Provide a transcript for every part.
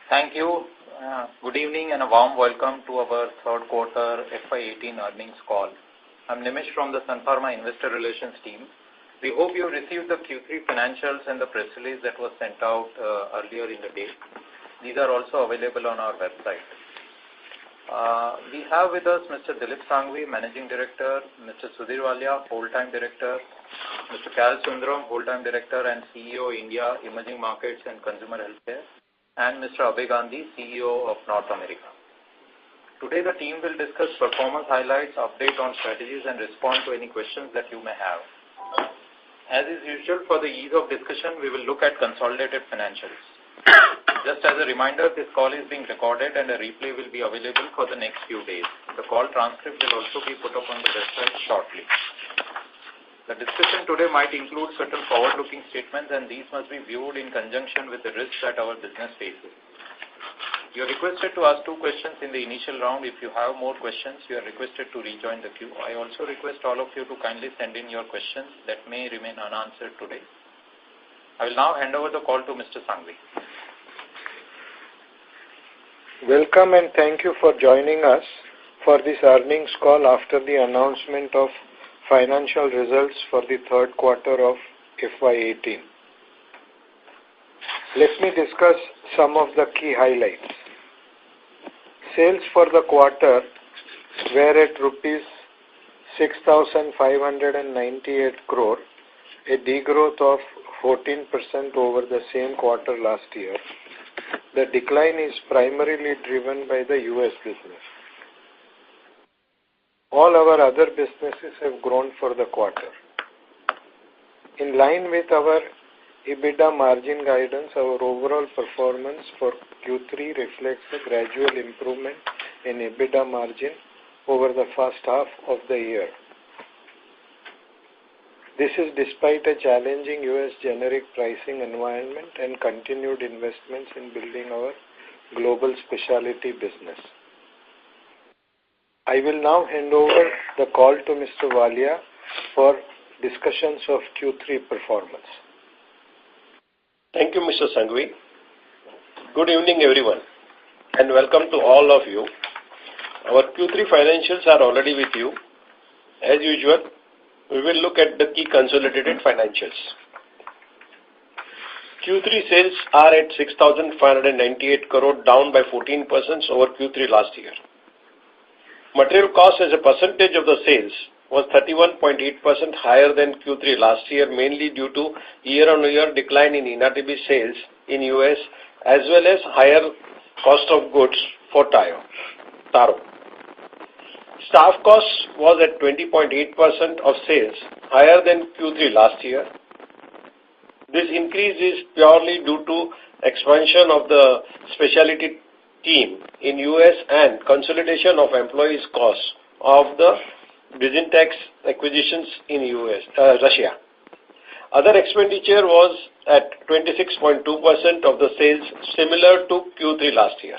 Thank you. Good evening and a warm welcome to our third quarter FY18 earnings call. I'm Nimish from the Sun Pharma Investor Relations team. We hope you received the Q3 financials and the press release that was sent out earlier in the day. These are also available on our website. We have with us Mr. Dilip Sanghavi, Managing Director, Mr. Sudhir Walia, Full-Time Director, Mr. Kal Sundaram, Full-Time Director and CEO India, Emerging Markets and Consumer Healthcare, and Mr. Abhay Gandhi, CEO of North America. Today the team will discuss performance highlights, update on strategies and respond to any questions that you may have. As is usual, for the ease of discussion, we will look at consolidated financials. Just as a reminder, this call is being recorded and a replay will be available for the next few days. The call transcript will also be put up on the website shortly. The discussion today might include certain forward-looking statements, and these must be viewed in conjunction with the risks that our business faces. You are requested to ask 2 questions in the initial round. If you have more questions, you are requested to rejoin the queue. I also request all of you to kindly send in your questions that may remain unanswered today. I will now hand over the call to Mr. Sanghavi. Welcome and thank you for joining us for this earnings call after the announcement of financial results for the third quarter of FY18. Let me discuss some of the key highlights. Sales for the quarter were at rupees 6,598 crore, a degrowth of 14% over the same quarter last year. The decline is primarily driven by the US business. All our other businesses have grown for the quarter. In line with our EBITDA margin guidance, our overall performance for Q3 reflects a gradual improvement in EBITDA margin over the first half of the year. This is despite a challenging US generic pricing environment and continued investments in building our global specialty business. I will now hand over the call to Mr. Walia for discussions of Q3 performance. Thank you, Mr. Sanghavi. Good evening, everyone, and welcome to all of you. Our Q3 financials are already with you. As usual, we will look at the key consolidated financials. Q3 sales are at 6,598 crore, down by 14% over Q3 last year. Material cost as a percentage of the sales was 31.8% higher than Q3 last year, mainly due to year-on-year decline in INR sales in US as well as higher cost of goods for Taro. Staff cost was at 20.8% of sales, higher than Q3 last year. This increase is purely due to expansion of the specialty team in US and consolidation of employees' costs of the Byzantex acquisitions in Russia. Other expenditure was at 26.2% of the sales, similar to Q3 last year.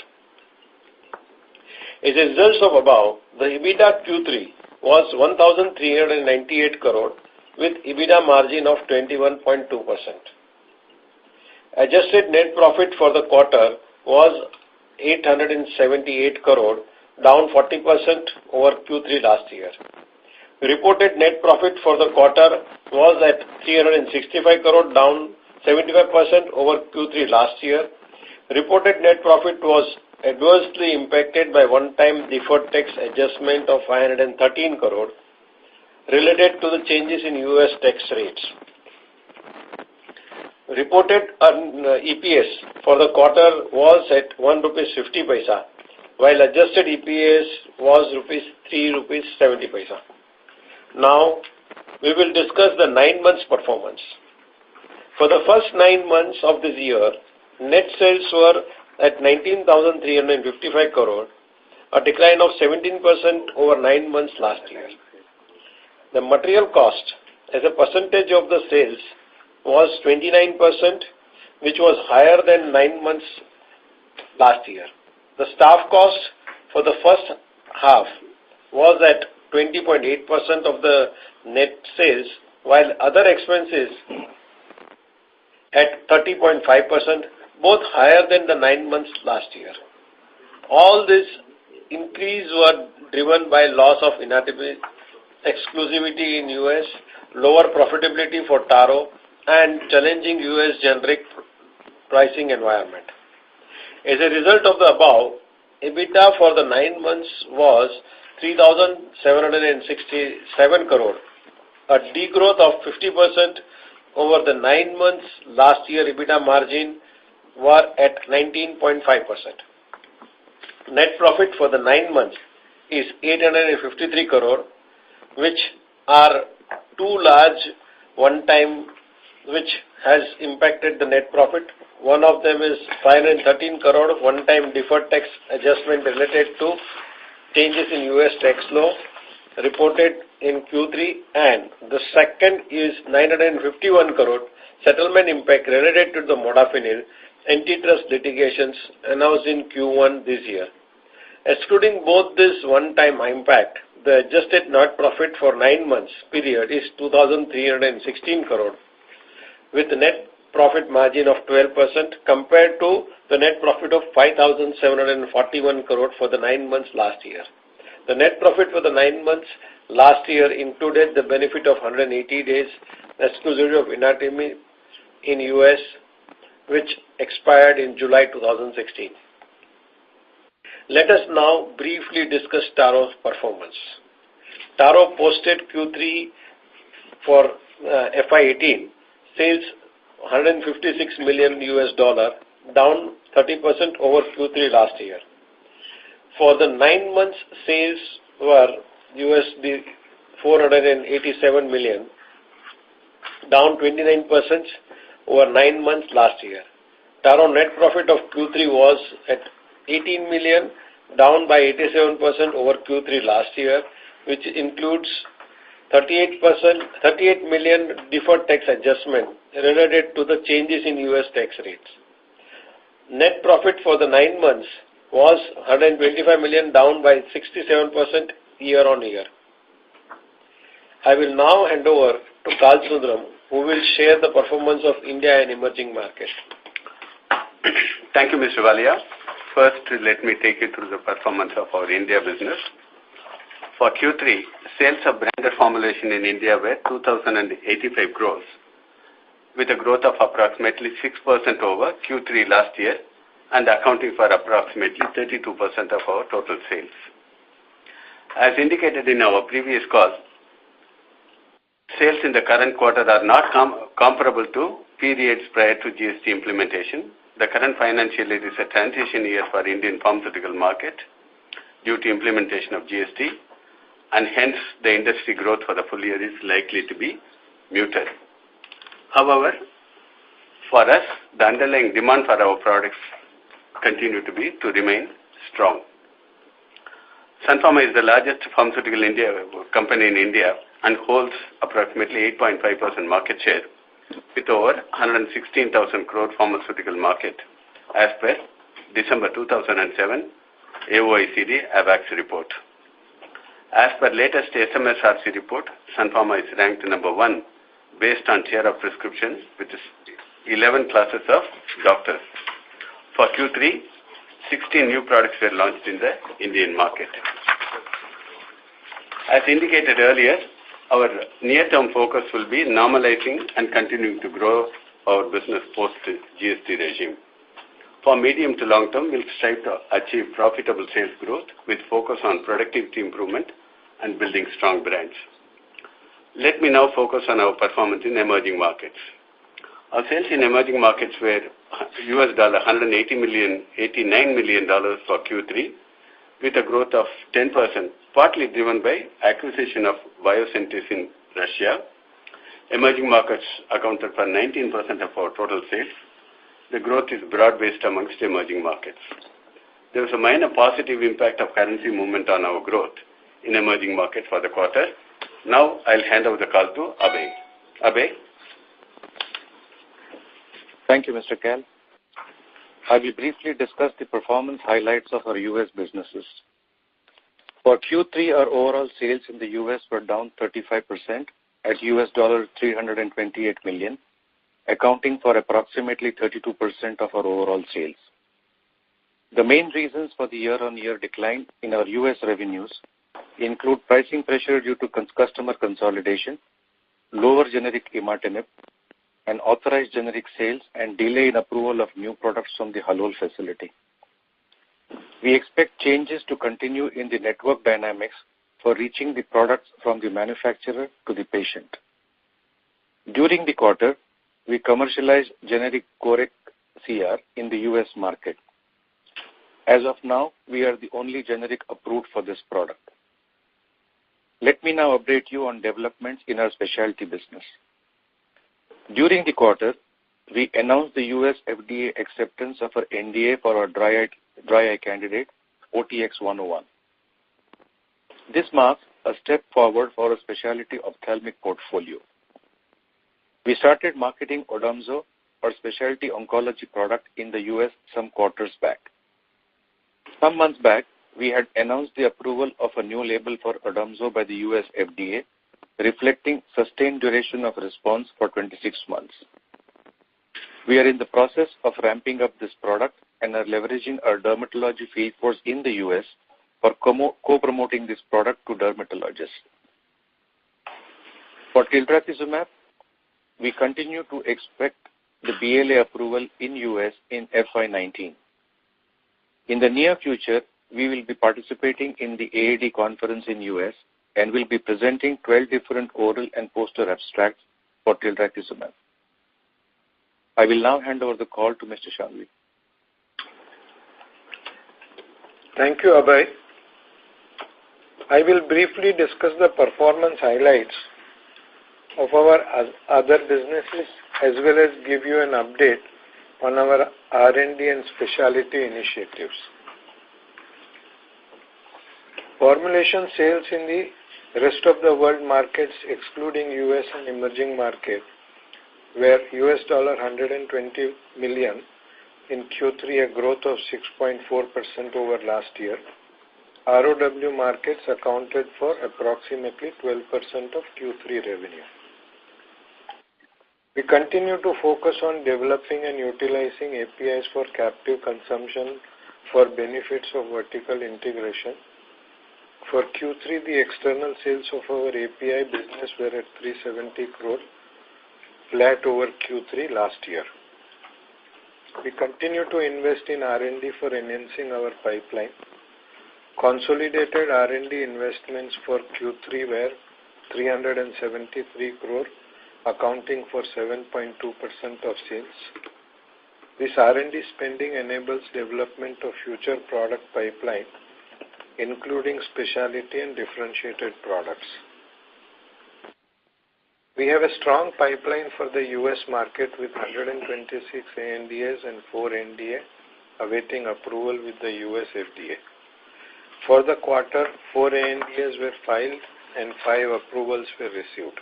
As a result of above, the EBITDA Q3 was 1,398 crore with EBITDA margin of 21.2%. Adjusted net profit for the quarter was 878 crore, down 40% over Q3 last year. Reported net profit for the quarter was at 365 crore, down 75% over Q3 last year. Reported net profit was adversely impacted by one-time deferred tax adjustment of 513 crore related to the changes in US tax rates. Reported EPS for the quarter was at 1 rupees 50 paisa, while adjusted EPS was 3 rupees 70 paisa. Now, we will discuss the 9 months performance. For the first 9 months of this year, net sales were at 19,355 crore, a decline of 17% over 9 months last year. The material cost as a percentage of the sales was 29%, which was higher than 9 months last year. The staff cost for the first half was at 20.8% of the net sales, while other expenses at 30.5% both higher than the 9 months last year. All this increase were driven by loss of exclusivity in US, lower profitability for Taro, and challenging US generic pricing environment. As a result of the above, EBITDA for the 9 months was 3,767 crore, a degrowth of 50% over the 9 months last year. EBITDA margin were at 19.5%. Net profit for the 9 months is 853 crore, which are two large one-time which has impacted the net profit. One of them is 513 crore one-time deferred tax adjustment related to changes in US tax law reported in Q3, and the second is 951 crore settlement impact related to the modafinil antitrust litigations announced in Q1 this year. Excluding both this one-time impact, the adjusted net profit for 9 months period is 2,316 crore, with a net profit margin of 12% compared to the net profit of 5,741 crore for the 9 months last year. The net profit for the 9 months last year included the benefit of 180 days exclusivity of Inatimi in US, which expired in July 2016. Let us now briefly discuss Taro's performance. Taro posted Q3 for FY18 sales $156 million, down 30% over Q3 last year. For the 9 months, sales were USD 487 million, down 29% over 9 months last year. Taro net profit of Q3 was at 18 million, down by 87% over Q3 last year, which includes 38 million deferred tax adjustment related to the changes in US tax rates. Net profit for the 9 months was 125 million, down by 67% year on year. I will now hand over to Kal Sundram, who will share the performance of India and emerging markets. Thank you, Mr. Walia. First, let me take you through the performance of our India business. For Q3, sales of branded formulation in India were 2,085 crores, with a growth of approximately 6% over Q3 last year and accounting for approximately 32% of our total sales. As indicated in our previous call, sales in the current quarter are not comparable to periods prior to GST implementation. The current financial year is a transition year for Indian pharmaceutical market due to implementation of GST, and hence the industry growth for the full year is likely to be muted. However, for us, the underlying demand for our products continue to remain strong. Sun Pharma is the largest pharmaceutical company in India and holds approximately 8.5% market share with over 116,000 crore pharmaceutical market as per December 2007 AOICD AVAX report. As per latest SMSRC report, Sun Pharma is ranked number 1 based on share of prescriptions with 11 classes of doctors. For Q3, 16 new products were launched in the Indian market. As indicated earlier, our near-term focus will be normalizing and continuing to grow our business post-GST regime. For medium to long term, we'll strive to achieve profitable sales growth with focus on productivity improvement and building strong brands. Let me now focus on our performance in emerging markets. Our sales in emerging markets were $189 million for Q3, with a growth of 10%, partly driven by acquisition of Biocentis in Russia. Emerging markets accounted for 19% of our total sales. The growth is broad-based amongst emerging markets. There was a minor positive impact of currency movement on our growth in emerging market for the quarter. Now I'll hand over the call to Abhay. Abhay? Thank you, Mr. Kal. I will briefly discuss the performance highlights of our U.S. businesses. For Q3, our overall sales in the U.S. were down 35% at $328 million. accounting for approximately 32% of our overall sales. The main reasons for the year-on-year decline in our U.S. revenues include pricing pressure due to customer consolidation, lower generic imatinib, and authorized generic sales and delay in approval of new products from the Halol facility. We expect changes to continue in the network dynamics for reaching the products from the manufacturer to the patient. During the quarter, we commercialized generic Corec CR in the U.S. market. As of now, we are the only generic approved for this product. Let me now update you on developments in our specialty business. During the quarter, we announced the U.S. FDA acceptance of our NDA for our dry eye candidate, OTX-101. This marks a step forward for our specialty ophthalmic portfolio. We started marketing Odomzo, our specialty oncology product, in the U.S. some quarters back. Some months back, we had announced the approval of a new label for Odomzo by the U.S. FDA, reflecting sustained duration of response for 26 months. We are in the process of ramping up this product and are leveraging our dermatology field force in the U.S. for co-promoting this product to dermatologists. For tildracizumab, we continue to expect the BLA approval in U.S. in FY19. In the near future, we will be participating in the AAD conference in U.S. and will be presenting 12 different oral and poster abstracts for tildracizumab. I will now hand over the call to Mr. Shanghvi. Thank you, Abhay. I will briefly discuss the performance highlights of our other businesses as well as give you an update on our R&D and specialty initiatives. Formulation sales in the rest of the world markets, excluding US and emerging markets, were $120 million in Q3, a growth of 6.4% over last year. ROW markets accounted for approximately 12% of Q3 revenue. We continue to focus on developing and utilizing APIs for captive consumption for benefits of vertical integration. For Q3, the external sales of our API business were at 370 crore, flat over Q3 last year. We continue to invest in R&D for enhancing our pipeline. Consolidated R&D investments for Q3 were 373 crore, accounting for 7.2% of sales. This R&D spending enables development of future product pipeline, including specialty and differentiated products. We have a strong pipeline for the U.S. market with 126 ANDAs and 4 NDA awaiting approval with the U.S. FDA. For the quarter, 4 ANDAs were filed and 5 approvals were received.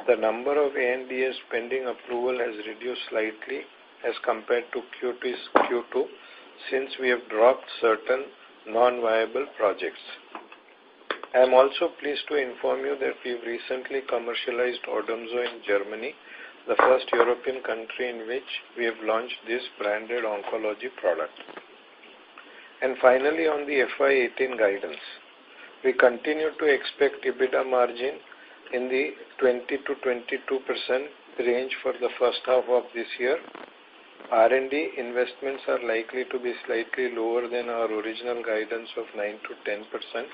The number of ANDAs pending approval has reduced slightly as compared to Q2 since we have dropped certain non-viable projects. I am also pleased to inform you that we have recently commercialized Odomzo in Germany, the first European country in which we have launched this branded oncology product. And finally, on the FY18 guidance, we continue to expect EBITDA margin in the 20 to 22% range for the first half of this year. R&D investments are likely to be slightly lower than our original guidance of 9 to 10%.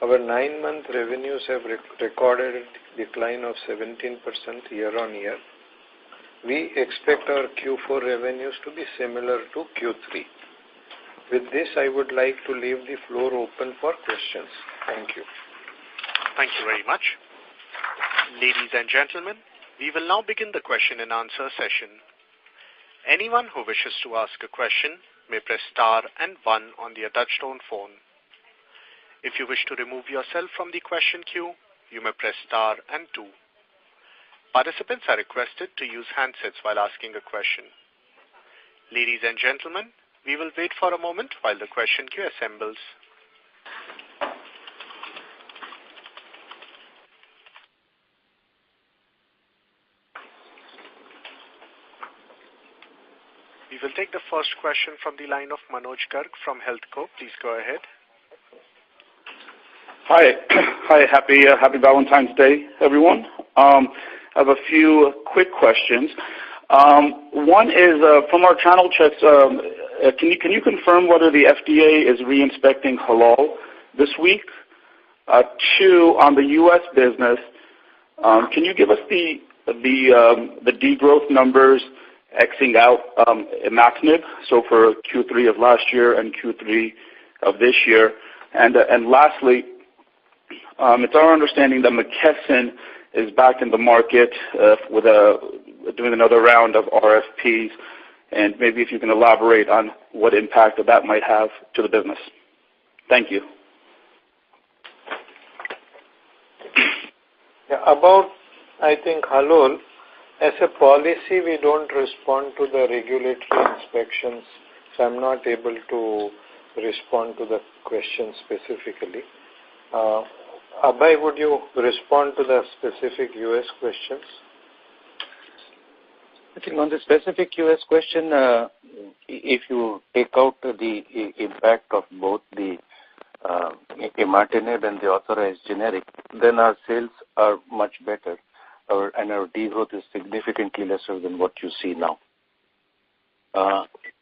Our 9-month revenues have recorded a decline of 17% year-on-year. We expect our Q4 revenues to be similar to Q3. With this, I would like to leave the floor open for questions. Thank you. Thank you very much. Ladies and gentlemen, we will now begin the question and answer session. Anyone who wishes to ask a question may press star and 1 on their touchtone phone. If you wish to remove yourself from the question queue, you may press star and 2. Participants are requested to use handsets while asking a question. Ladies and gentlemen, we will wait for a moment while the question queue assembles. We will take the first question from the line of Manoj Garg from HealthCo. Please go ahead. Hi, happy Valentine's Day, everyone. I have a few quick questions. One is from our channel checks. Can you confirm whether the FDA is re-inspecting halal this week? Two, on the U.S. business, can you give us the degrowth numbers Xing out imatinib, so for Q3 of last year and Q3 of this year? And lastly, it's our understanding that McKesson is back in the market with doing another round of RFPs, and maybe if you can elaborate on what impact that might have to the business. Thank you. Yeah, about, I think, halal, as a policy, we don't respond to the regulatory inspections, so I'm not able to respond to the question specifically. Abhay, would you respond to the specific U.S. questions? I think on the specific U.S. question, if you take out the impact of both the imatinib and the authorized generic, then our sales are much better, and our degrowth is significantly lesser than what you see now.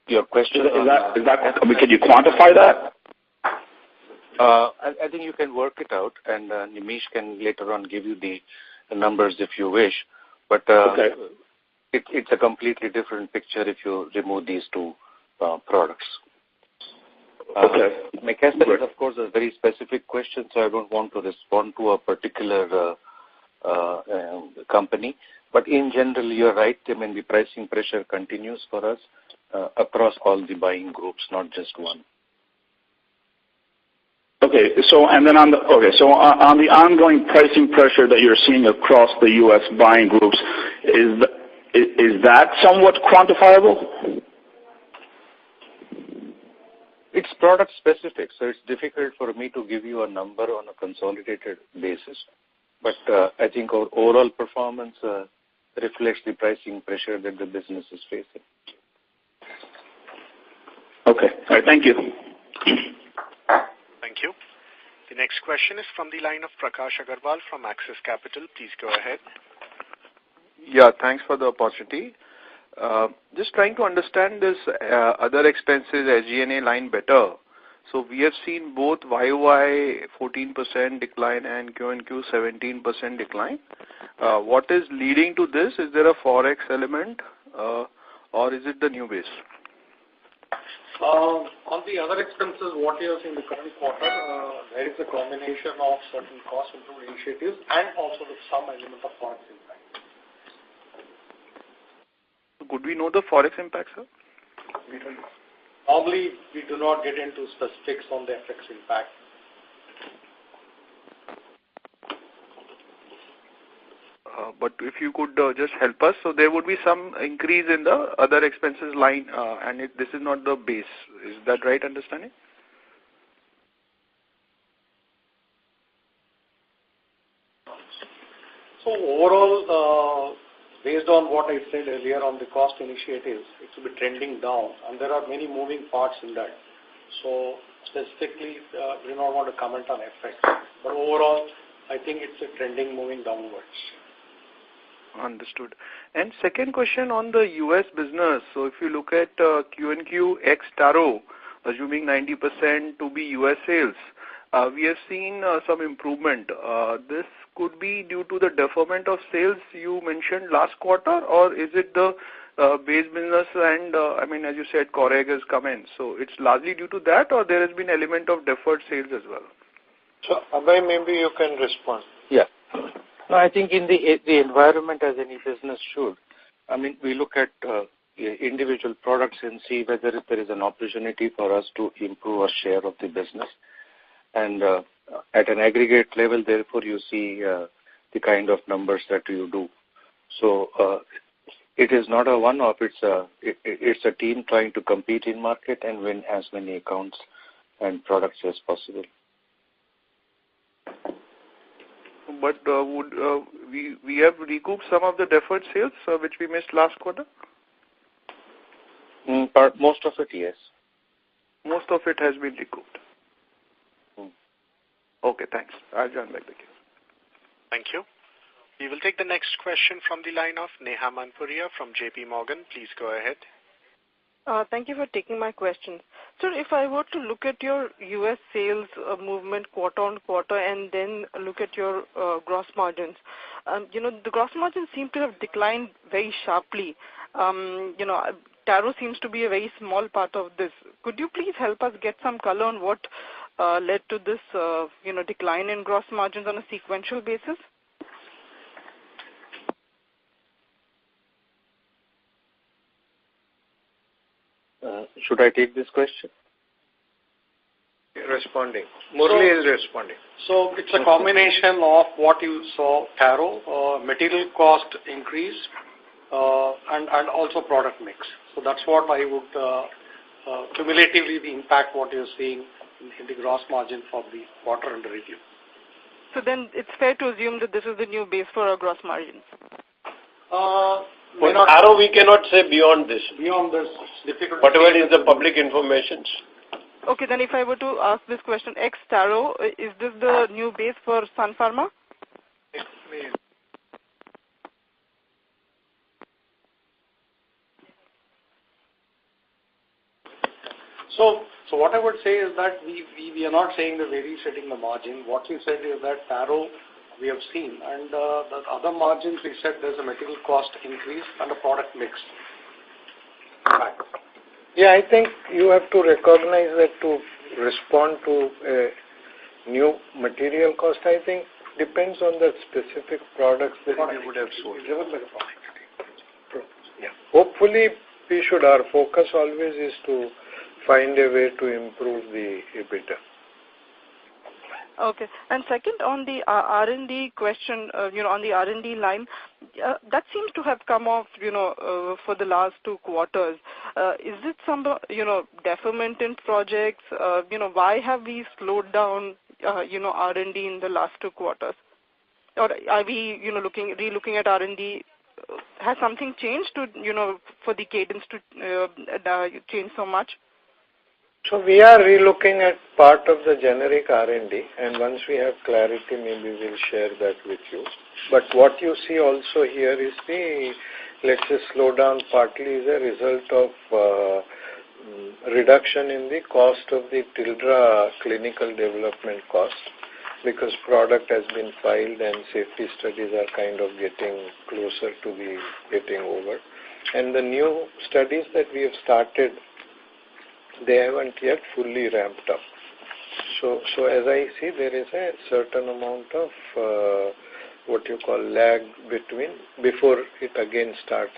Your question can you quantify that? I think you can work it out, and Nimish can later on give you the numbers if you wish. But okay. It's a completely different picture if you remove these two products. Okay. McKesson is, of course, a very specific question, so I don't want to respond to a particular company. But in general, you're right. I mean, the pricing pressure continues for us across all the buying groups, not just one. Okay. So on the ongoing pricing pressure that you're seeing across the U.S. buying groups, is that somewhat quantifiable? It's product specific, so it's difficult for me to give you a number on a consolidated basis. But I think our overall performance reflects the pricing pressure that the business is facing. Okay. All right. Thank you. Thank you. The next question is from the line of Prakash Agarwal from Axis Capital. Please go ahead. Yeah, thanks for the opportunity. Just trying to understand this other expenses SG&A line better. So we have seen both YOY 14% decline and Q&Q 17% decline. What is leading to this? Is there a forex element or is it the new base? On the other expenses, what you have seen in the current quarter, there is a combination of certain cost improvement initiatives and also with some element of forex impact. Could we know the forex impact, sir? Normally, we do not get into specifics on the FX impact. But if you could just help us, so there would be some increase in the other expenses line, and this is not the base. Is that right understanding? So overall, based on what I said earlier on the cost initiatives, it will be trending down, and there are many moving parts in that. So specifically, we do not want to comment on FX. But overall, I think it's a trending moving downwards. Understood. And second question on the U.S. business. So if you look at Q&Q ex Taro, assuming 90% to be U.S. sales, we have seen some improvement. This could be due to the deferment of sales you mentioned last quarter, or is it the base business and, I mean, as you said, Coreg has come in. So it's largely due to that, or there has been element of deferred sales as well? So, Abhay, maybe you can respond. Yeah. No, I think in the environment as any business should, I mean, we look at individual products and see whether there is an opportunity for us to improve our share of the business. And at an aggregate level, therefore, you see the kind of numbers that you do. So it is not a one-off. It's a team trying to compete in market and win as many accounts and products as possible. But would we have recouped some of the deferred sales which we missed last quarter? Most of it, yes. Most of it has been recouped. Okay, thanks. I'll join back the queue. Thank you. We will take the next question from the line of Neha Manpuria from JP Morgan. Please go ahead. Thank you for taking my question. Sir, if I were to look at your U.S. sales movement quarter on quarter and then look at your gross margins, the gross margins seem to have declined very sharply. Taro seems to be a very small part of this. Could you please help us get some color on what led to this, decline in gross margins on a sequential basis? Should I take this question? Responding. Murali is responding. So it's a combination of what you saw, Taro, material cost increase, and also product mix. So that's what I would cumulatively the impact what you're seeing in the gross margin for the quarter under review. So then it's fair to assume that this is the new base for our gross margins. For Taro, we cannot say beyond this. Beyond this, it's difficult. Whatever is the public information. Okay, then if I were to ask this question, ex Taro, is this the new base for Sun Pharma? So what I would say is that we are not saying that we're resetting the margin. What we said is that Taro we have seen, and the other margins we said there's a material cost increase and a product mix. Right. Yeah, I think you have to recognize that to respond to a new material cost, I think depends on the specific products that we would have sold. Yeah. Hopefully, our focus always is to find a way to improve the EBITDA. Okay. And second, on the R&D question, on the R&D line, that seems to have come off, for the last 2 quarters. Is it some, deferment in projects? Why have we slowed down, R&D in the last 2 quarters? Or are we, re-looking at R&D? Has something changed to, for the cadence to change so much? So we are relooking at part of the generic R&D, and once we have clarity, maybe we'll share that with you. But what you see also here is let's say, slowdown partly is a result of reduction in the cost of the Tildra clinical development cost, because product has been filed and safety studies are kind of getting closer to getting over. And the new studies that we have started, they haven't yet fully ramped up. So as I see, there is a certain amount of lag before it again starts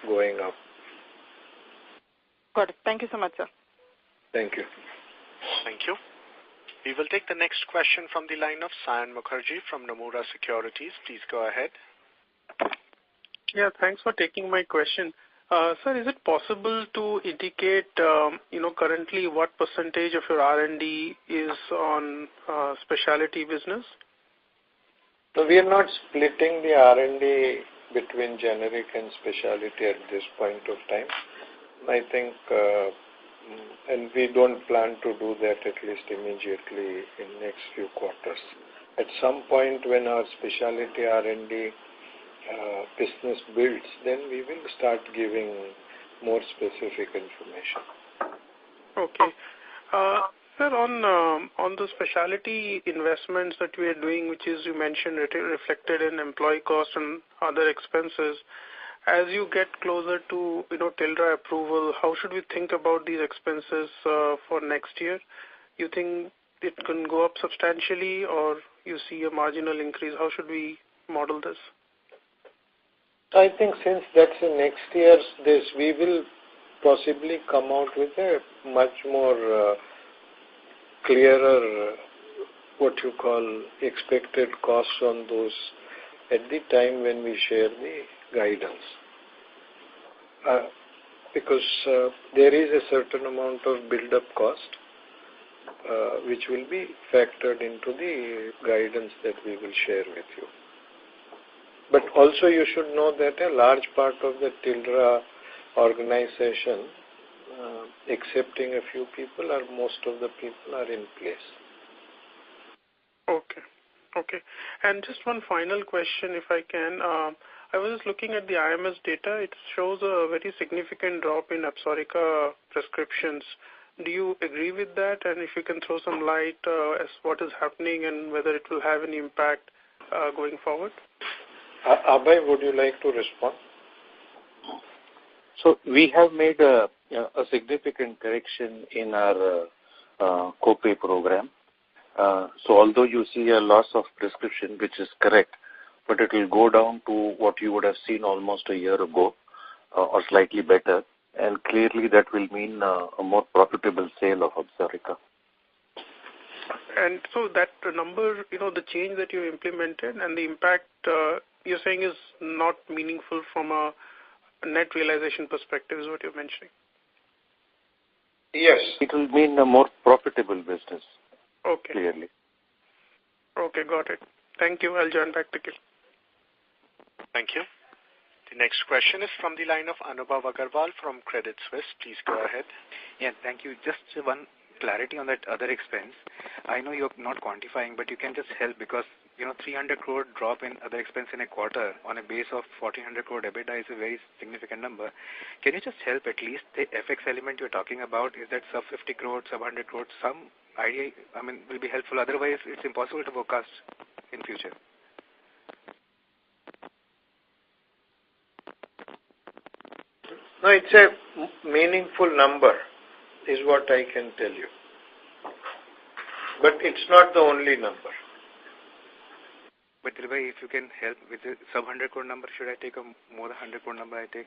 going up. Got it. Thank you so much, sir. Thank you. Thank you. We will take the next question from the line of Sayan Mukherjee from Nomura Securities. Please go ahead. Yeah, thanks for taking my question. Sir, is it possible to indicate, currently what percentage of your R&D is on specialty business? So we are not splitting the R&D between generic and specialty at this point of time. I think, and we don't plan to do that at least immediately in next few quarters. At some point when our specialty R&D business builds, then we will start giving more specific information. Okay. Sir, on the specialty investments that we are doing, which is, you mentioned, reflected in employee costs and other expenses, as you get closer to, Tildra approval, how should we think about these expenses for next year? You think it can go up substantially, or you see a marginal increase? How should we model this? I think since that's in next year's we will possibly come out with a much more clearer, expected costs on those at the time when we share the guidance. Because there is a certain amount of build-up cost which will be factored into the guidance that we will share with you. But also you should know that a large part of the Tildra organization excepting a few people, or most of the people are in place. Okay. And just one final question, if I can. I was just looking at the IMS data. It shows a very significant drop in Absorica prescriptions. Do you agree with that? And if you can throw some light as what is happening and whether it will have any impact going forward? Abhay, would you like to respond? So we have made a significant correction in our copay program. So although you see a loss of prescription, which is correct, but it will go down to what you would have seen almost a year ago or slightly better. And clearly that will mean a more profitable sale of Absorica. And so that number, the change that you implemented and the impact you're saying is not meaningful from a net realization perspective is what you're mentioning. Yes. It will mean a more profitable business. Okay. Clearly. Okay, got it. Thank you. I'll join back to you. Thank you. The next question is from the line of Anubhav Agarwal from Credit Suisse. Please go ahead. Yeah, thank you. Just one clarity on that other expense. I know you're not quantifying, but you can just help because, 300 crore drop in other expense in a quarter on a base of 1400 crore EBITDA is a very significant number. Can you just help at least the FX element you're talking about? Is that sub 50 crore, sub 100 crore? Some idea, will be helpful. Otherwise, it's impossible to forecast in future. No, it's a meaningful number, is what I can tell you. But it's not the only number. But Dilbhai, if you can help with the sub 100 crore number, should I take a more than 100 crore number I take?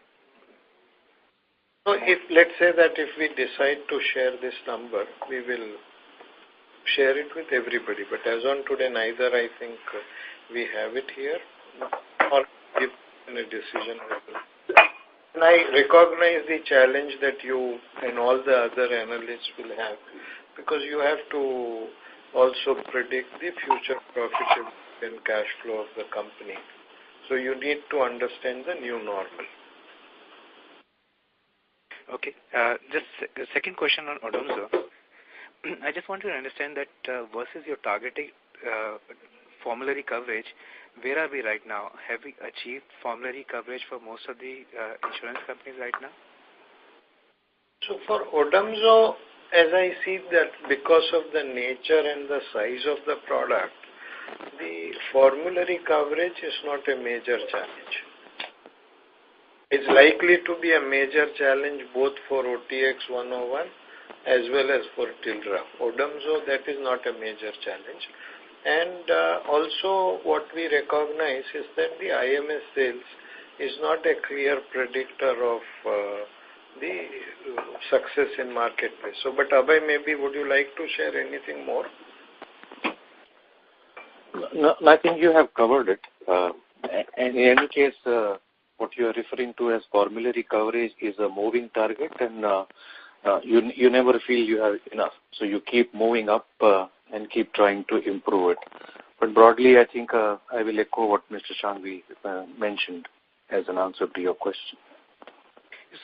So let's say that if we decide to share this number, we will share it with everybody. But as on today, neither I think we have it here or give a decision level. And I recognize the challenge that you and all the other analysts will have, because you have to also predict the future profitability and cash flow of the company. So you need to understand the new normal. Okay. Just second question on Odomzo. I just want to understand that versus your targeted formulary coverage, where are we right now? Have we achieved formulary coverage for most of the insurance companies right now? So for Odomzo, as I see that because of the nature and the size of the product, the formulary coverage is not a major challenge. It's likely to be a major challenge both for OTX 101 as well as for Tilra. Odomzo, that is not a major challenge. And also what we recognize is that the IMS sales is not a clear predictor of the success in marketplace. So, but Abhay, maybe would you like to share anything more? No, I think you have covered it. And in any case, what you are referring to as formulary coverage is a moving target, and you never feel you have enough. So you keep moving up and keep trying to improve it. But broadly, I think I will echo what Mr. Shanghvi mentioned as an answer to your question.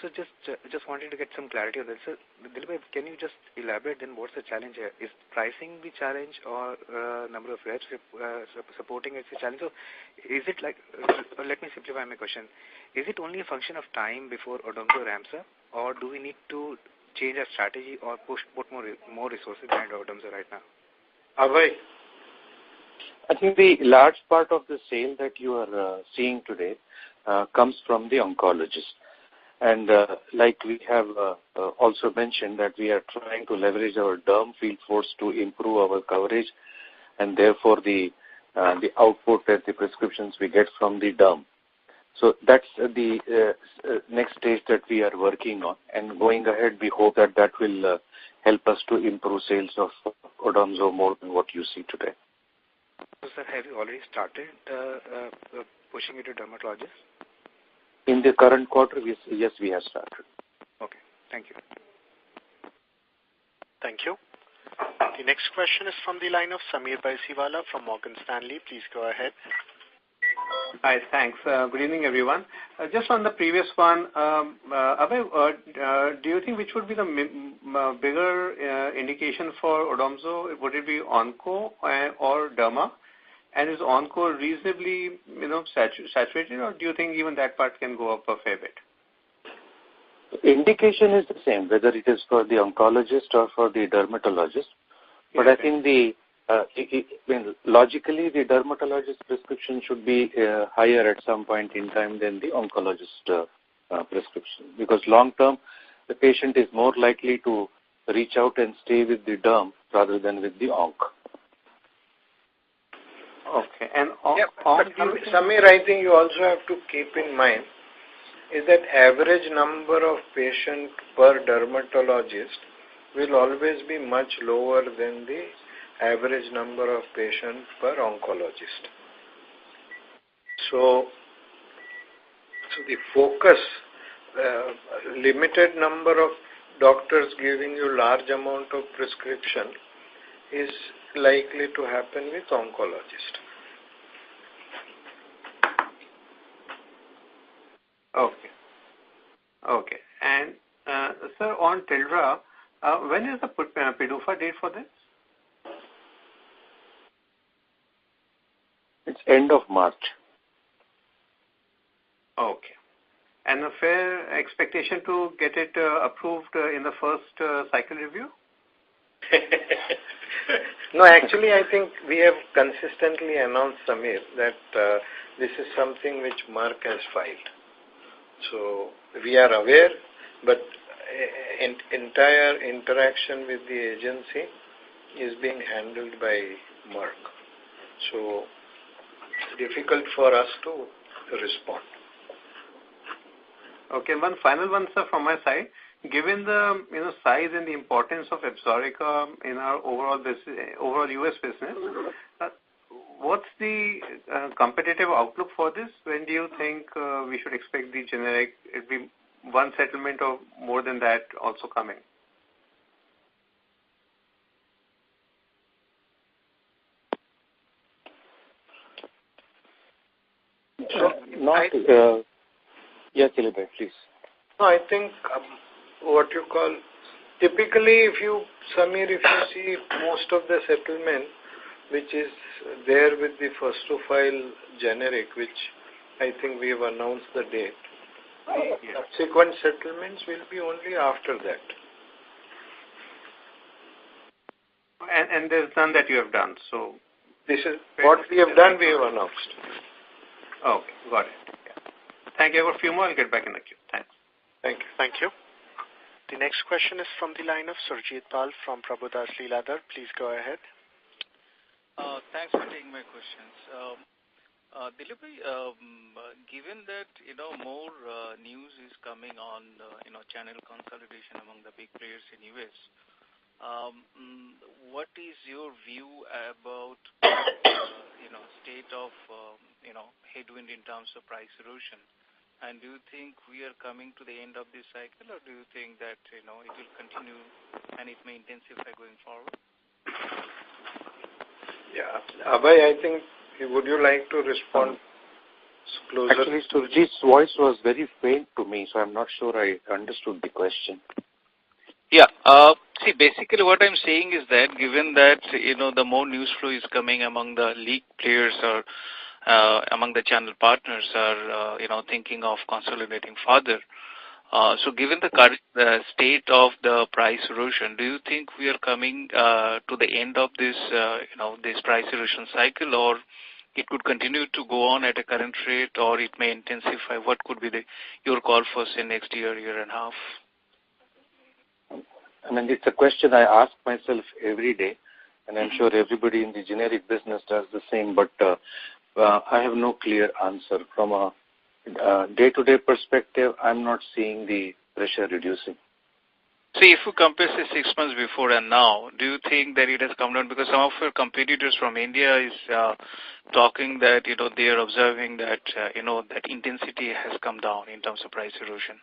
So just wanted to get some clarity on this. So, Dilbhai, can you just elaborate then what's the challenge here? Is pricing the challenge or number of reps supporting it's the challenge? So is it like, let me simplify my question. Is it only a function of time before Odomzo ramps up, or do we need to change our strategy or put more resources behind Odomzo right now? Abhay? I think the large part of the sale that you are seeing today comes from the oncologist. And like we have also mentioned that we are trying to leverage our derm field force to improve our coverage, and therefore the output and the prescriptions we get from the derm. So that's the next stage that we are working on. And going ahead, we hope that that will help us to improve sales of Odomzo more than what you see today. So, sir, have you already started pushing it to dermatologists? In the current quarter, yes, we have started. Okay. Thank you. Thank you. The next question is from the line of Sameer Baisiwala from Morgan Stanley. Please go ahead. Hi, thanks. Good evening, everyone. Just on the previous one, Abhay, do you think which would be the bigger indication for Odomzo? Would it be onco or derma? And is onco reasonably, saturated, or do you think even that part can go up a fair bit? Indication is the same, whether it is for the oncologist or for the dermatologist. But I think logically, the dermatologist prescription should be higher at some point in time than the oncologist prescription, because long term, the patient is more likely to reach out and stay with the derm rather than with the onc. Okay. And Samir, I think you also have to keep in mind is that average number of patients per dermatologist will always be much lower than the average number of patients per oncologist. So the focus, limited number of doctors giving you large amount of prescription is likely to happen with oncologist. Okay. And sir, on Tildra, when is the PDUFA date for this? It's end of March. Okay. And a fair expectation to get it approved in the first cycle review? No, actually, I think we have consistently announced, Samir, that this is something which Merck has filed. So we are aware, but entire interaction with the agency is being handled by Merck. So it's difficult for us to respond. Okay, one final one, sir, from my side. Given the size and the importance of Absorica in our overall U.S. business, what's the competitive outlook for this? When do you think we should expect the generic? It'll be one settlement or more than that also coming? Yes, Dilip, please. No, I think what you call, typically Samir, if you see most of the settlement which is there with the first to file generic, which I think we have announced the date, subsequent settlements will be only after that. And there's none that you have done, so... This is what we have done, we have announced. Okay, got it. Yeah. Thank you. I have a few more. I'll get back in the queue. Thanks. Thank you. Thank you. The next question is from the line of Surjit Pal from Prabhudas Lilladher. Please go ahead. Thanks for taking my questions. Dilip, given that more news is coming on channel consolidation among the big players in US, what is your view about state of headwind in terms of price erosion? And do you think we are coming to the end of this cycle, or do you think that it will continue and it may intensify going forward? Yeah, Abhay, I think, would you like to respond closer? Actually, Surjit's voice was very faint to me, so I'm not sure I understood the question. Yeah. See, basically what I'm saying is that given that, the more news flow is coming among the league players or among the channel partners are, thinking of consolidating further. So given the current state of the price erosion, do you think we are coming to the end of this, this price erosion cycle, or it could continue to go on at a current rate, or it may intensify? What could be your call for, say, next year, year and a half? I mean, it's a question I ask myself every day, and I'm sure everybody in the generic business does the same, but I have no clear answer. From a day-to-day perspective, I'm not seeing the pressure reducing. See, if you compare, say, 6 months before and now, do you think that it has come down? Because some of your competitors from India is talking that, they are observing that, that intensity has come down in terms of price erosion.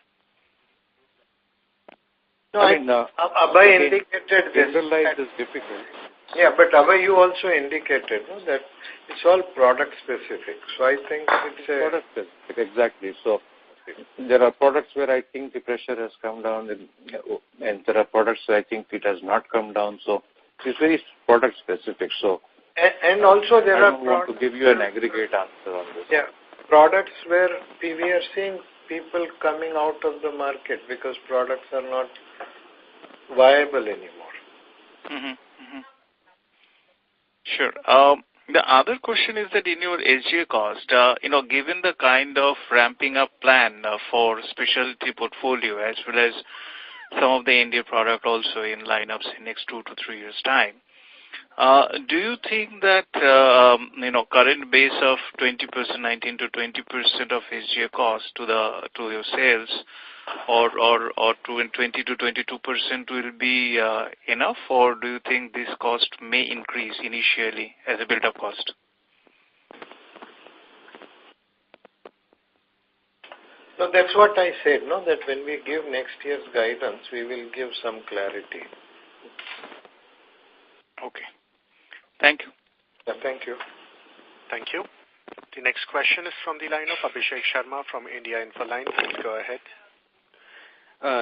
No, Abhay indicated generalize is difficult. Yeah, but Abhay, you also indicated that it's all product specific. So I think it's product specific, exactly. So there are products where I think the pressure has come down, and there are products where I think it has not come down. So it's very product specific. So and also there I are don't want to give you an aggregate answer on this. Yeah, products where we are seeing people coming out of the market because products are not viable anymore. Sure. The other question is that in your SGA cost, given the kind of ramping up plan for specialty portfolio as well as some of the India product also in lineups in next 2 to 3 years time, do you think that current base of 20%, 19 to 20% of SGA cost to your sales, or 20 to 22% will be enough, or do you think this cost may increase initially as a build-up cost? So that's what I said, that when we give next year's guidance, we will give some clarity. Okay. Thank you. Yeah, thank you. Thank you. The next question is from the line of Abhishek Sharma from India Infoline. Please go ahead.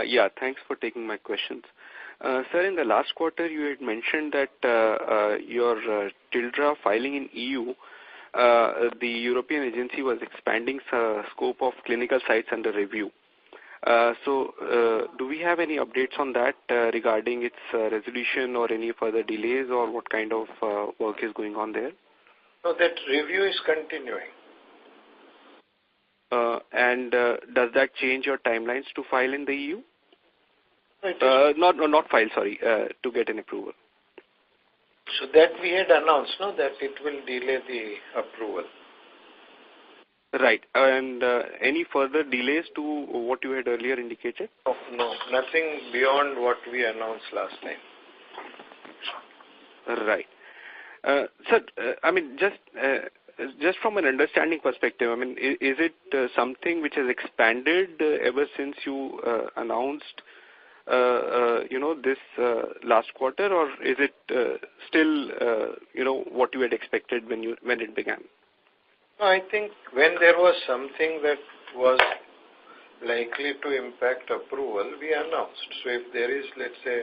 Yeah, thanks for taking my questions. Sir, in the last quarter, you had mentioned that your Tildra filing in EU, the European agency was expanding scope of clinical sites under review. So, do we have any updates on that regarding its resolution or any further delays, or what kind of work is going on there? No, that review is continuing. And does that change your timelines to file in the EU? Not file, sorry, to get an approval. So that we had announced, that it will delay the approval. Right. And any further delays to what you had earlier indicated? No, nothing beyond what we announced last time. Right. Sir, I mean, just from an understanding perspective, I mean, is it something which has expanded ever since you announced, this last quarter, or is it still, what you had expected when it began? I think when there was something that was likely to impact approval, we announced. So if there is, let's say,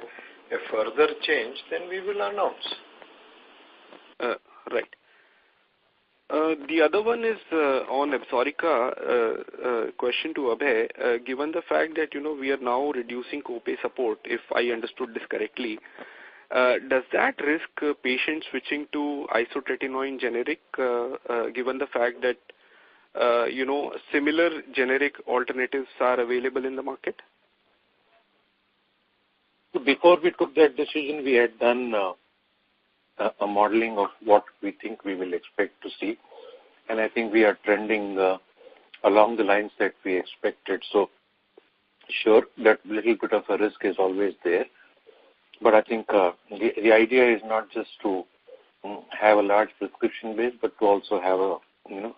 a further change, then we will announce. Right. The other one is on Absorica. Question to Abhay. Given the fact that we are now reducing copay support, if I understood this correctly, does that risk patients switching to isotretinoin generic? Given the fact that similar generic alternatives are available in the market? Before we took that decision, we had done a modeling of what we think we will expect to see, and I think we are trending along the lines that we expected. So sure, that little bit of a risk is always there, but I think the idea is not just to have a large prescription base, but to also have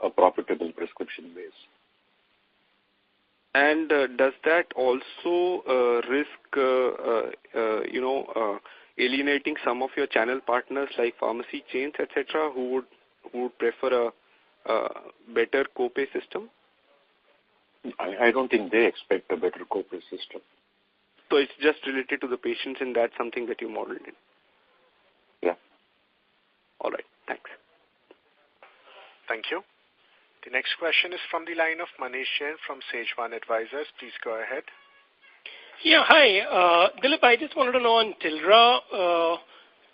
a profitable prescription base. And does that also risk alienating some of your channel partners like pharmacy chains, etc., who would prefer a better copay system? I don't think they expect a better copay system. So it's just related to the patients, and that's something that you modeled in? Yeah. All right. Thanks. Thank you. The next question is from the line of Manish Jain from Sage One Advisors. Please go ahead. Yeah, hi. Dilip, I just wanted to know on Tildra,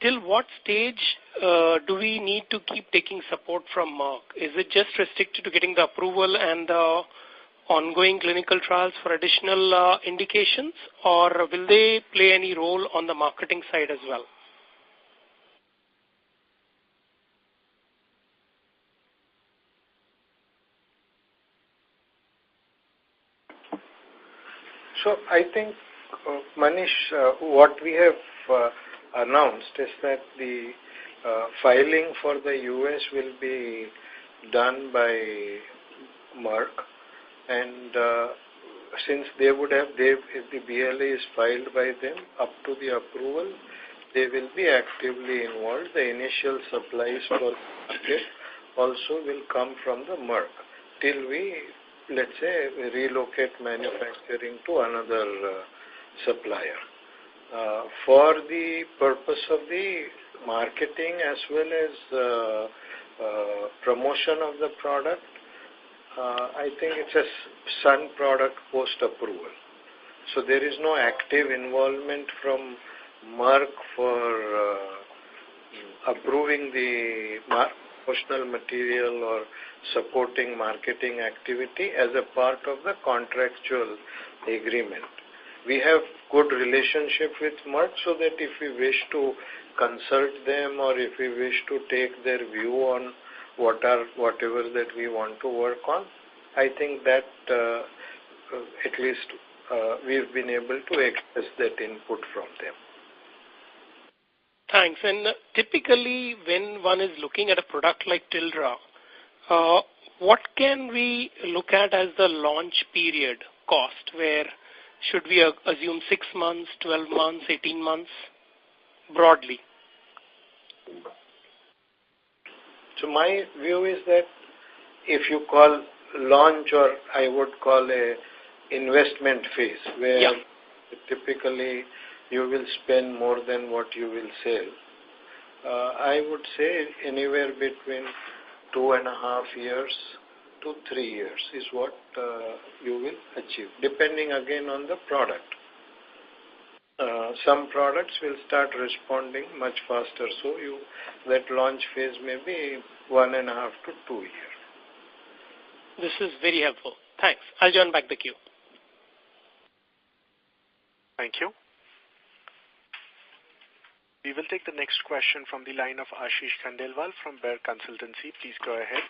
till what stage do we need to keep taking support from Merck? Is it just restricted to getting the approval and the ongoing clinical trials for additional indications, or will they play any role on the marketing side as well? So I think, Manish, what we have announced is that the filing for the US will be done by Merck, and since they would have, if the BLA is filed by them, up to the approval, they will be actively involved. The initial supplies for market also will come from the Merck till we, let's say, relocate manufacturing to another supplier. For the purpose of the marketing as well as promotion of the product, I think it's a Sun product post-approval. So there is no active involvement from Merck for approving the promotional material or supporting marketing activity as a part of the contractual agreement. We have good relationship with Merck so that if we wish to consult them or if we wish to take their view on whatever that we want to work on, I think that at least we've been able to access that input from them. Thanks. And typically when one is looking at a product like Tildra, what can we look at as the launch period cost? Where should we assume 6 months, 12 months, 18 months, broadly? So my view is that if you call launch, or I would call a investment phase, where typically you will spend more than what you will sell, I would say anywhere between 2.5 years to 3 years is what you will achieve, depending again on the product. Some products will start responding much faster, so that launch phase may be 1.5 to 2 years. This is very helpful. Thanks. I'll join back the queue. Thank you. We will take the next question from the line of Ashish Khandelwal from Bear Consultancy. Please go ahead.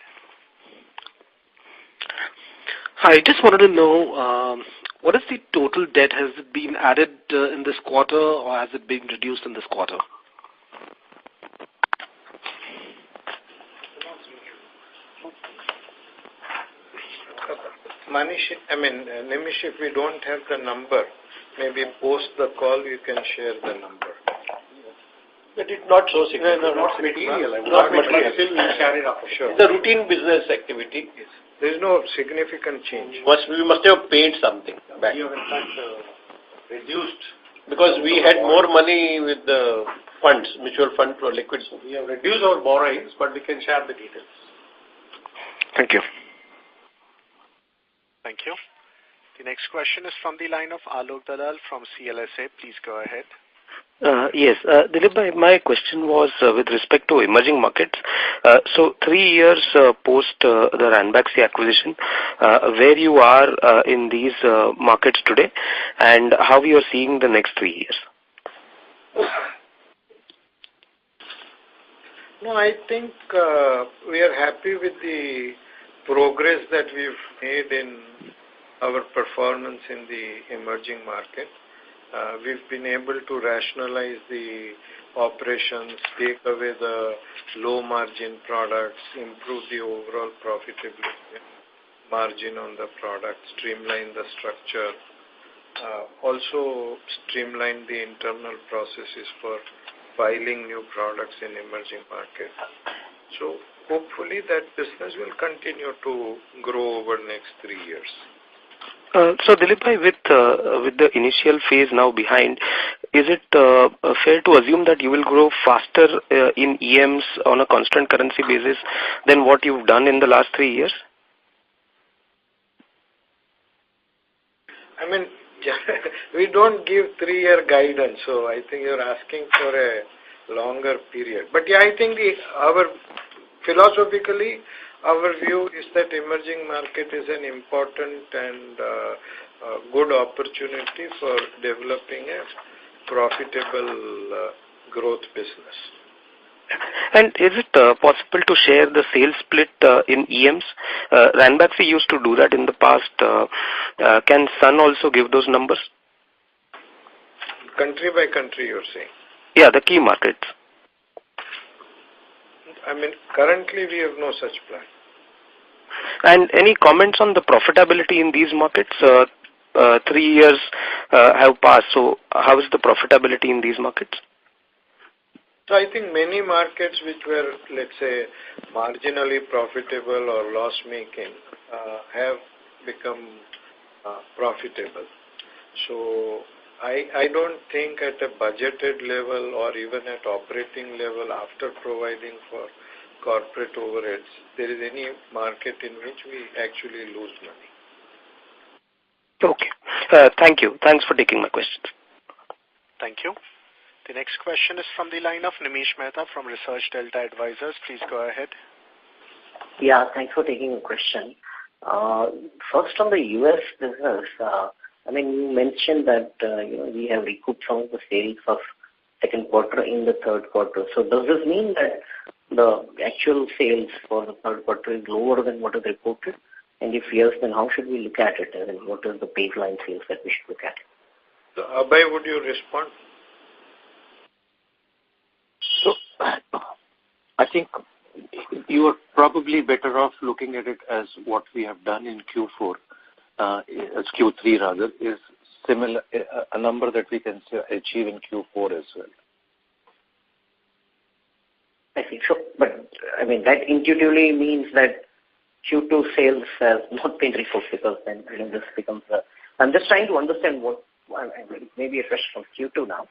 Hi, just wanted to know what is the total debt? Has it been added in this quarter or has it been reduced in this quarter? Nimish, if we don't have the number, maybe post the call you can share the number. But it's not so significant. Not material. Not material. Still we share it up. Sure. It's a routine business activity. Yes. There is no significant change. We must have paid something back. We have in fact reduced. Because we had more money with the funds, mutual fund for liquids. We have reduced our borrowings, but we can share the details. Thank you. Thank you. The next question is from the line of Alok Dalal from CLSA. Please go ahead. Yes, Dilip, my question was with respect to emerging markets. So 3 years post the Ranbaxy acquisition, where you are in these markets today and how you are seeing the next 3 years? No, I think we are happy with the progress that we've made in our performance in the emerging market. We've been able to rationalize the operations, take away the low margin products, improve the overall profitability margin on the product, streamline the structure, also streamline the internal processes for filing new products in emerging markets. So hopefully that business will continue to grow over next 3 years. So Dilip, with the initial phase now behind, is it fair to assume that you will grow faster in EMs on a constant currency basis than what you've done in the last 3 years? We don't give 3-year guidance, so I think you're asking for a longer period. But yeah, I think philosophically, our view is that emerging market is an important and good opportunity for developing a profitable growth business. And is it possible to share the sales split in EMs? Ranbaxy used to do that in the past. Can Sun also give those numbers? Country by country, you're saying? Yeah, the key markets. Currently we have no such plan. And any comments on the profitability in these markets? 3 years have passed, so how is the profitability in these markets? So I think many markets which were, let's say, marginally profitable or loss-making have become profitable. So I don't think at a budgeted level or even at operating level after providing for corporate overheads, there is any market in which we actually lose money. Okay. Thank you. Thanks for taking my questions. Thank you. The next question is from the line of Nimish Mehta from Research Delta Advisors. Please go ahead. Yeah, thanks for taking the question. First on the U.S. business, you mentioned that we have recouped some of the sales of second quarter in the third quarter. So does this mean that the actual sales for the third quarter is lower than what is reported? And if yes, then how should we look at it? And what is the baseline sales that we should look at? So Abhay, would you respond? So I think you are probably better off looking at it as what we have done in Q4, as Q3 rather, is similar, a number that we can achieve in Q4 as well. I think so, but that intuitively means that Q2 sales has not been recouped because then this becomes I'm just trying to understand what, maybe a question from Q2 now,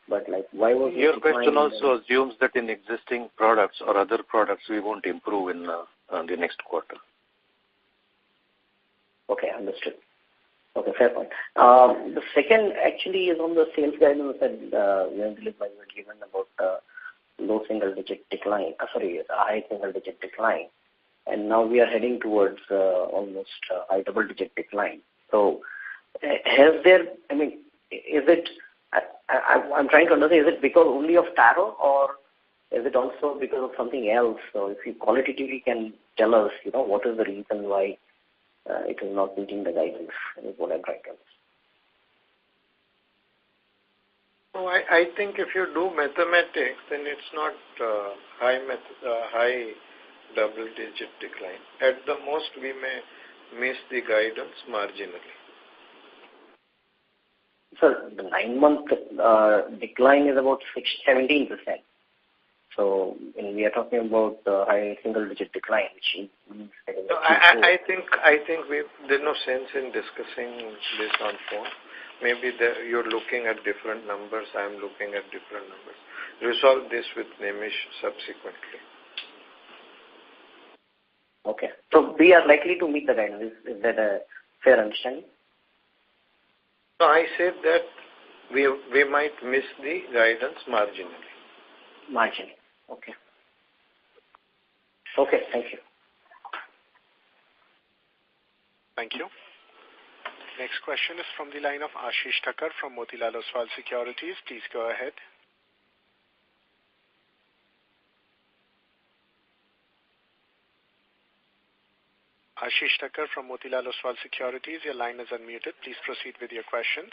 but why was your question also assumes that in existing products or other products we won't improve in the next quarter. Okay, understood. Okay, fair point. The second actually is on the sales guidance that Dilip was given about low single-digit decline, high single-digit decline, and now we are heading towards almost high double-digit decline. So, has there? Is it? I'm trying to understand. Is it because only of Taro, or is it also because of something else? So, if you qualitatively can tell us, what is the reason why it is not meeting the guidance? Is what I'm trying to understand. No, I think if you do mathematics, then it's not high double-digit decline. At the most, we may miss the guidance marginally. Sir, the 9-month decline is about 17%. So when we are talking about high single-digit decline, which means I think there's no sense in discussing this on phone. Maybe you're looking at different numbers. I'm looking at different numbers. Resolve this with Nimish subsequently. Okay. So we are likely to meet the guidance. Is that a fair understanding? No, I said that we might miss the guidance marginally. Marginally. Okay. Okay, thank you. Thank you. Next question is from the line of Ashish Thakkar from Motilal Oswal Securities. Please go ahead. Ashish Thakkar from Motilal Oswal Securities, your line is unmuted. Please proceed with your questions.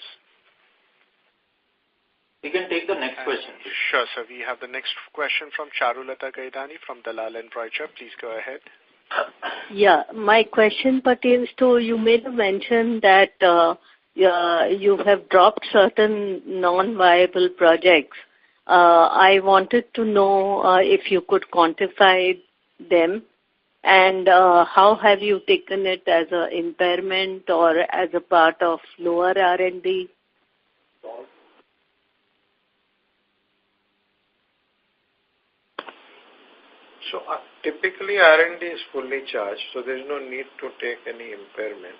We can take the next question. Sure, sir. We have the next question from Charulata Gaidani from Dalal & Broacha. Please go ahead. Yeah, my question pertains to, you made a mention that you have dropped certain non-viable projects. I wanted to know if you could quantify them, and how have you taken it, as an impairment or as a part of lower R&D? So typically R&D is fully charged, so there is no need to take any impairment.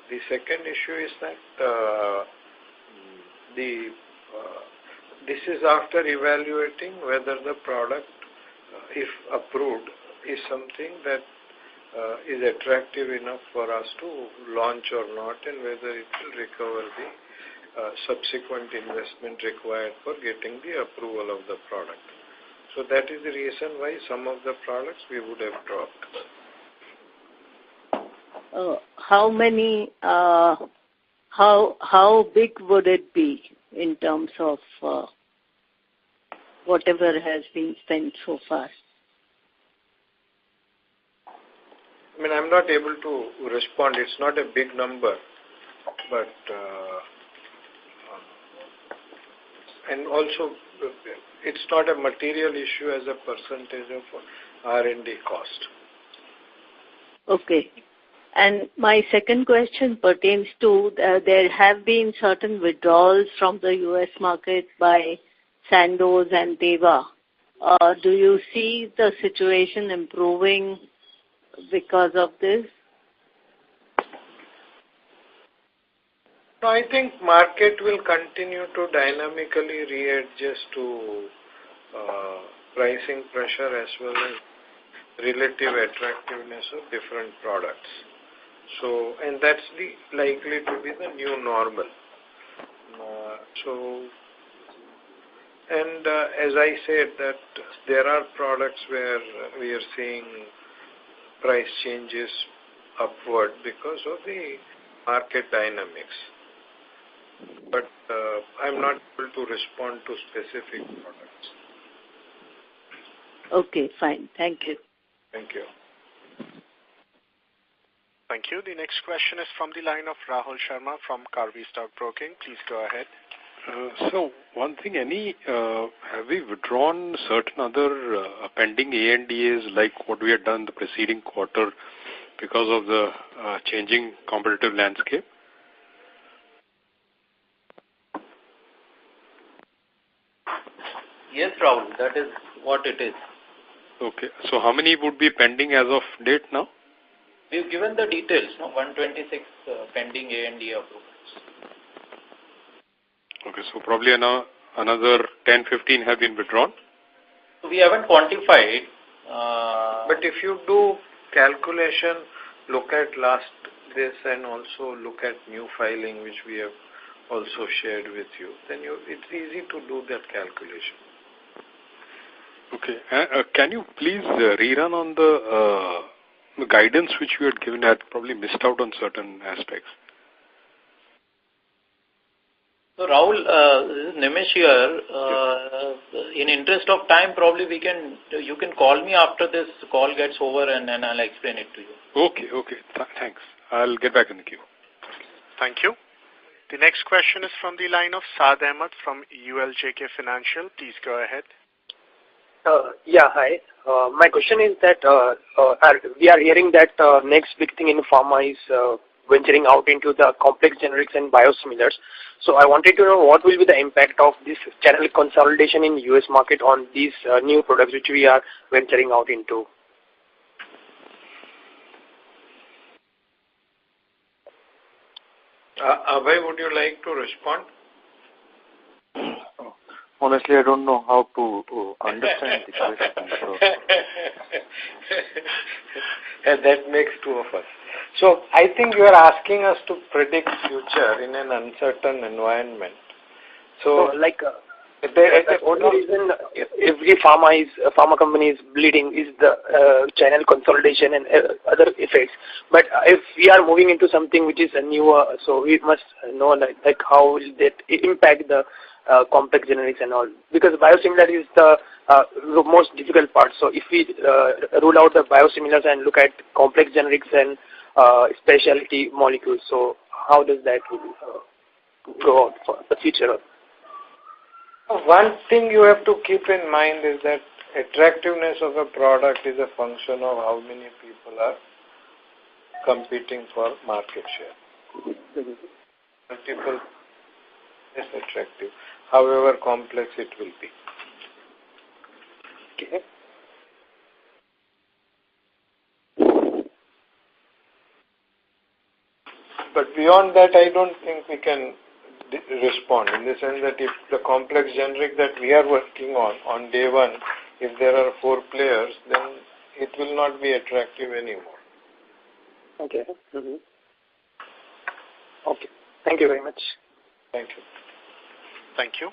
The second issue is that this is after evaluating whether the product, if approved, is something that is attractive enough for us to launch or not, and whether it will recover the subsequent investment required for getting the approval of the product. So that is the reason why some of the products we would have dropped. How many? How big would it be in terms of whatever has been spent so far? I'm not able to respond. It's not a big number, but and also it's not a material issue as a percentage of R&D cost. Okay. And my second question pertains to there have been certain withdrawals from the U.S. market by Sandoz and Teva. Do you see the situation improving because of this? No, I think market will continue to dynamically readjust to pricing pressure as well as relative attractiveness of different products. So, and that's likely to be the new normal. As I said, that there are products where we are seeing price changes upward because of the market dynamics. But I'm not able to respond to specific products. Okay, fine. Thank you. Thank you. Thank you. The next question is from the line of Rahul Sharma from Karvi Stock Broking. Please go ahead. So one thing, have we withdrawn certain other pending ANDAs like what we had done the preceding quarter because of the changing competitive landscape? Yes, Rahul, that is what it is. Okay. So how many would be pending as of date now? We've given the details, 126 pending ANDA approvals. Okay, so probably another 10, 15 have been withdrawn? We haven't quantified. But if you do calculation, look at this and also look at new filing which we have also shared with you, then it's easy to do that calculation. Okay. Can you please rerun on the guidance which you had given? I had probably missed out on certain aspects. So Rahul, this is Nimish here. In interest of time, probably you can call me after this call gets over and then I'll explain it to you. Okay. Thanks. I'll get back in the queue. Thank you. The next question is from the line of Saad Ahmed from ULJK Financial. Please go ahead. Hi. My question is that we are hearing that next big thing in pharma is venturing out into the complex generics and biosimilars. So I wanted to know what will be the impact of this channel consolidation in US market on these new products which we are venturing out into. Abhay, would you like to respond? Honestly, I don't know how to understand the question. So. That makes two of us. So I think you are asking us to predict future in an uncertain environment. So the only reason every pharma company is bleeding is the channel consolidation and other effects. But if we are moving into something which is newer, so we must know like how will that impact the complex generics and all, because biosimilar is the most difficult part. So if we rule out the biosimilars and look at complex generics and specialty molecules, so how does that go on for the future? One thing you have to keep in mind is that attractiveness of a product is a function of how many people are competing for market share. Multiple is attractive, however complex it will be. Okay. But beyond that, I don't think we can respond, in the sense that if the complex generic that we are working on day one, if there are 4 players, then it will not be attractive anymore. Okay. Okay. Thank you very much. Thank you. Thank you.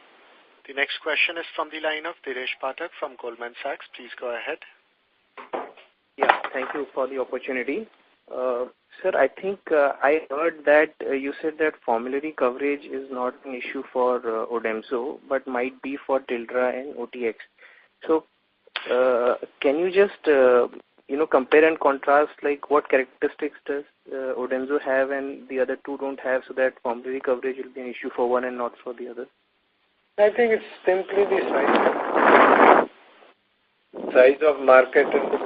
The next question is from the line of Dinesh Pathak from Goldman Sachs. Please go ahead. Yeah, thank you for the opportunity. Sir, I think I heard that you said that formulary coverage is not an issue for Odemzo, but might be for Tildra and OTX. So, can you just compare and contrast like what characteristics does Odemzo have and the other two don't have, so that formulary coverage will be an issue for one and not for the other? I think it's simply the size of market and the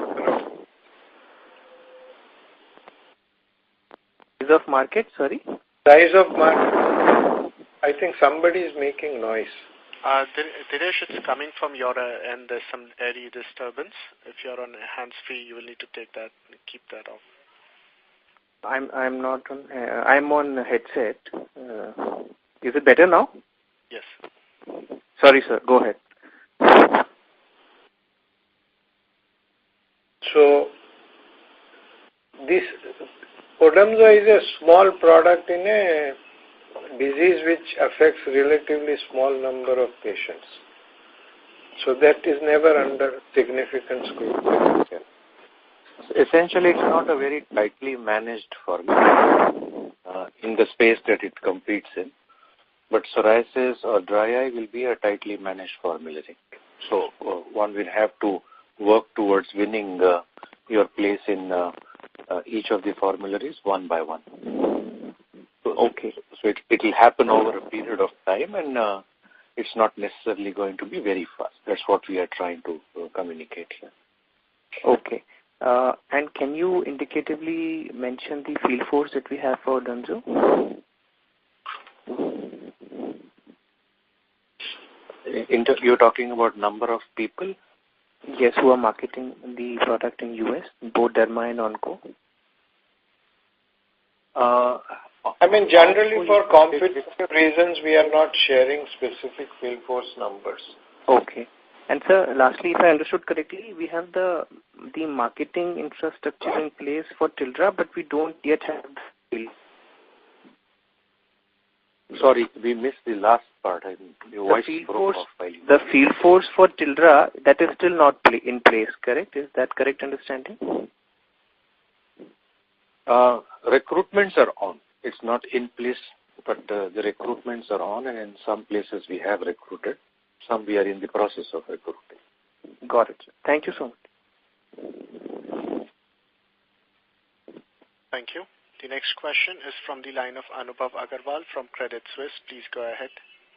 Size of market, sorry? Size of market. I think somebody is making noise. Dinesh, it's coming from your end. There's some airy disturbance. If you're on hands-free, you will need to keep that off. I'm not on. I'm on headset. Is it better now? Yes. Sorry, sir. Go ahead. So this Odamzo is a small product in a disease which affects relatively small number of patients. So that is never under significant scrutiny. Essentially, it's not a very tightly managed formula in the space that it competes in. But psoriasis or dry eye will be a tightly managed formulary. So one will have to work towards winning your place in each of the formularies one by one. Okay. So it will happen over a period of time, and it's not necessarily going to be very fast. That's what we are trying to communicate here. Okay. And can you indicatively mention the field force that we have for Odamzo? You're talking about number of people? Yes, who are marketing the product in US, both derma and onco. I mean, generally for competitive reasons, we are not sharing specific field force numbers. Okay. And sir, lastly, if I understood correctly, we have the marketing infrastructure in place for Tildra, but we don't yet have the field. Sorry, we missed the last part. Your voice broke off while you... The field force for Tildra, that is still not in place, correct? Is that correct understanding? Recruitments are on. It's not in place, but the recruitments are on, and in some places we have recruited. Some we are in the process of recruiting. Got it. Thank you so much. Thank you. The next question is from the line of Anubhav Agarwal from Credit Suisse. Please go ahead.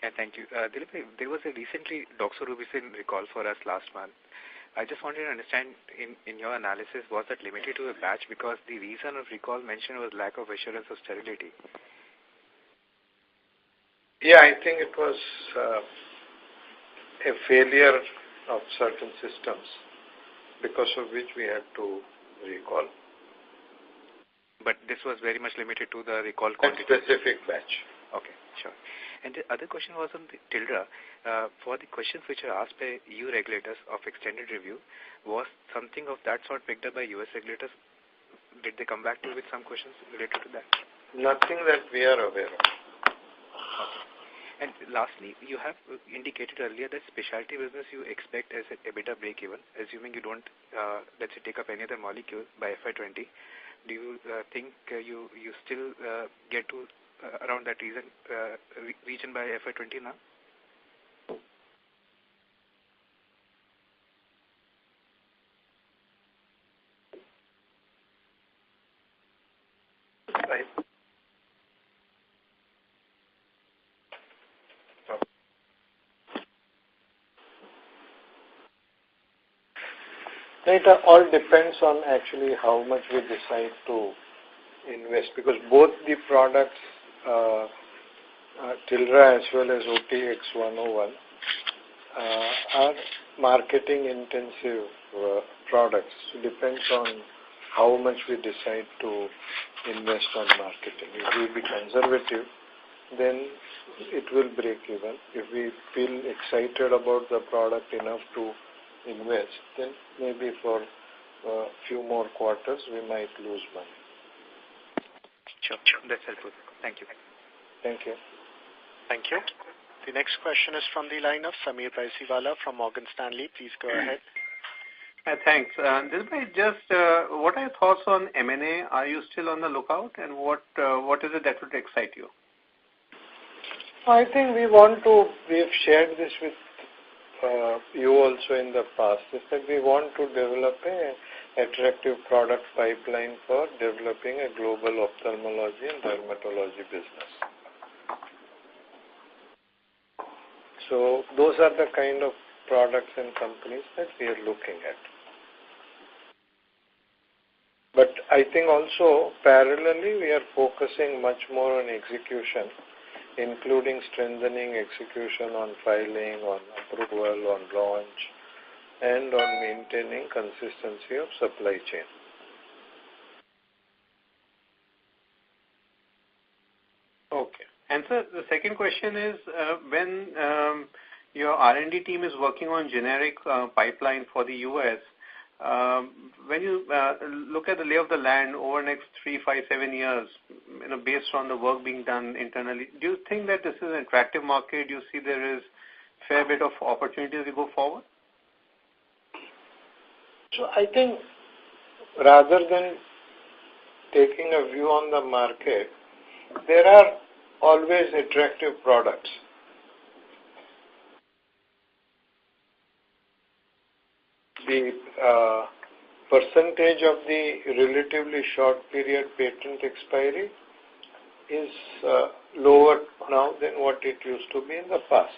Yeah, thank you. Dilip, there was a recently doxorubicin recall for us last month. I just wanted to understand, in your analysis, was that limited to a batch? Because the reason of recall mentioned was lack of assurance of sterility. Yeah, I think it was a failure of certain systems, because of which we had to recall. But this was very much limited to the recall quantity. Specific batch. Okay, sure. And the other question was on the Tildra. For the questions which are asked by EU regulators of extended review, was something of that sort picked up by US regulators? Did they come back to you with some questions related to that? Nothing that we are aware of. Okay. And lastly, you have indicated earlier that specialty business you expect as an EBITDA break-even, assuming you don't, let's say, take up any other molecule by FY20. Do you think you still get to around that region by FY20 now? Right. It all depends on actually how much we decide to invest, because both the products, Tildra as well as OTX-101, are marketing intensive products. It depends on how much we decide to invest on marketing. If we be conservative, then it will break even. If we feel excited about the product enough to invest, then maybe for a few more quarters we might lose money. Sure. That's helpful. Thank you. Thank you. Thank you. The next question is from the line of Sameer Baisiwala from Morgan Stanley. Please go ahead. Thanks. Dilip, just what are your thoughts on M&A? Are you still on the lookout, and what is it that would excite you? I think we have shared this with you also in the past, is that we want to develop an attractive product pipeline for developing a global ophthalmology and dermatology business. So those are the kind of products and companies that we are looking at. But I think also parallelly we are focusing much more on execution, including strengthening execution on filing, on approval, on launch, and on maintaining consistency of supply chain. Okay. And sir, the second question is when your R&D team is working on generic pipeline for the U.S., when you look at the lay of the land over the next 3, 5, 7 years, based on the work being done internally, do you think that this is an attractive market? Do you see there is a fair bit of opportunity as we go forward? So I think rather than taking a view on the market, there are always attractive products. The percentage of the relatively short period patent expiry is lower now than what it used to be in the past.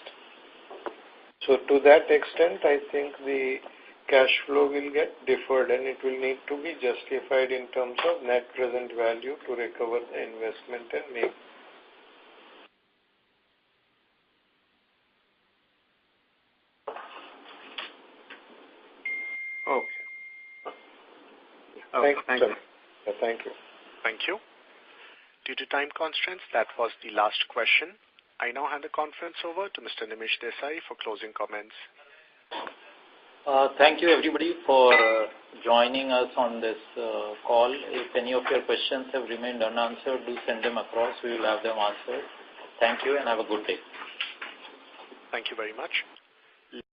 So to that extent, I think the cash flow will get deferred and it will need to be justified in terms of net present value to recover the investment and make. Thank you. Thank you. Thank you. Due to time constraints, that was the last question. I now hand the conference over to Mr. Nimish Desai for closing comments. Thank you everybody for joining us on this call. If any of your questions have remained unanswered, do send them across. We will have them answered. Thank you and have a good day. Thank you very much.